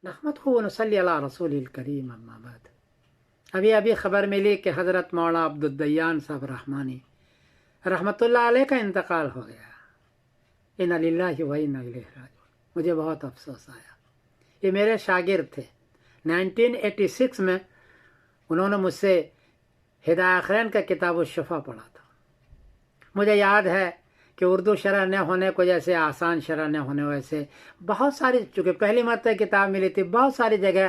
نحمدہ ونصلی علی رسول الکریم اما بعد۔ ابھی خبر ملی کہ حضرت مولانا عبدالدیان صاحب رحمانی رحمۃ اللہ علیہ کا انتقال ہو گیا۔ انا للہ و انا الیہ راجعون۔ مجھے بہت افسوس آیا۔ یہ میرے شاگرد تھے۔ 1986 میں انہوں نے مجھ سے ہدایہ آخرین کا کتاب الشفا پڑھا تھا۔ مجھے یاد ہے کہ اردو شرح نہ ہونے کو جیسے آسان شرح نہ ہونے ویسے بہت ساری، چونکہ پہلی مرتبہ کتاب ملی تھی، بہت ساری جگہ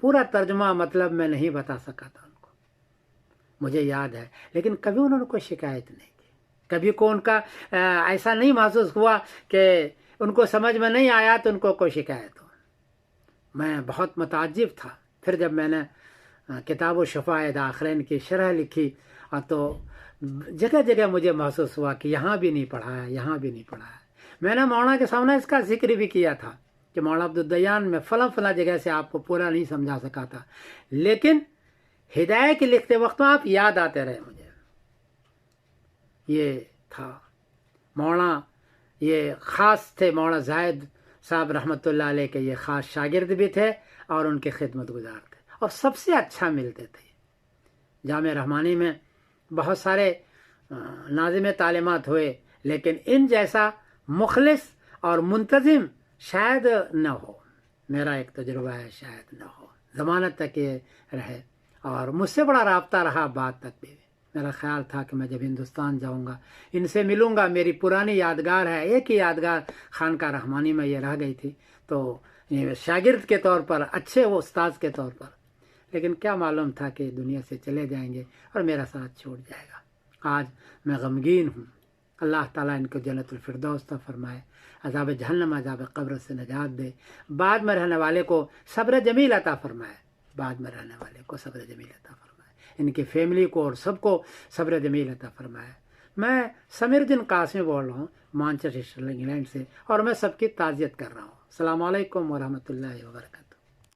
پورا ترجمہ مطلب میں نہیں بتا سکا تھا ان کو، مجھے یاد ہے۔ لیکن کبھی انہوں نے کوئی شکایت نہیں کی، کبھی کو ان کا ایسا نہیں محسوس ہوا کہ ان کو سمجھ میں نہیں آیا تو ان کو کوئی شکایت ہو۔ میں بہت متعجب تھا۔ پھر جب میں نے کتاب الشفا ہدایہ آخرین کی شرح لکھی تو جگہ جگہ مجھے محسوس ہوا کہ یہاں بھی نہیں پڑھا ہے، یہاں بھی نہیں پڑھا ہے۔ میں نے مولانا کے سامنے اس کا ذکر بھی کیا تھا کہ مولانا عبدالدیان میں فلاں جگہ سے آپ کو پورا نہیں سمجھا سکا تھا، لیکن ہدایہ کے لکھتے وقت میں آپ یاد آتے رہے مجھے۔ یہ تھا مولانا، یہ خاص تھے مولانا زاہد صاحب رحمۃ اللہ علیہ کے، یہ خاص شاگرد بھی تھے اور ان کے خدمت گزار تھے، اور سب سے اچھا ملتے تھے۔ جامعہ رحمانی میں بہت سارے ناظم تعلیمات ہوئے، لیکن ان جیسا مخلص اور منتظم شاید نہ ہو۔ میرا ایک تجربہ ہے، شاید نہ ہو، ضمانت تک یہ رہے، اور مجھ سے بڑا رابطہ رہا بعد تک بھی۔ میرا خیال تھا کہ میں جب ہندوستان جاؤں گا ان سے ملوں گا، میری پرانی یادگار ہے، ایک ہی یادگار خانقاہ رحمانی میں یہ رہ گئی تھی، تو شاگرد کے طور پر، اچھے وہ استاذ کے طور پر۔ لیکن کیا معلوم تھا کہ دنیا سے چلے جائیں گے اور میرا ساتھ چھوڑ جائے گا۔ آج میں غمگین ہوں۔ اللہ تعالیٰ ان کو جنت الفردوس عطا فرمائے، عذاب جہنم، عذاب قبر سے نجات دے، بعد میں رہنے والے کو صبر جمیل عطا فرمائے، بعد میں رہنے والے کو صبر جمیل عطا فرمائے، ان کی فیملی کو اور سب کو صبر جمیل عطا فرمائے۔ میں سمیر الدین قاسمی بول رہا ہوں مانچسٹر انگلینڈ سے، اور میں سب کی تعزیت کر رہا ہوں۔ السلام علیکم ورحمۃ اللہ وبرکاتہ۔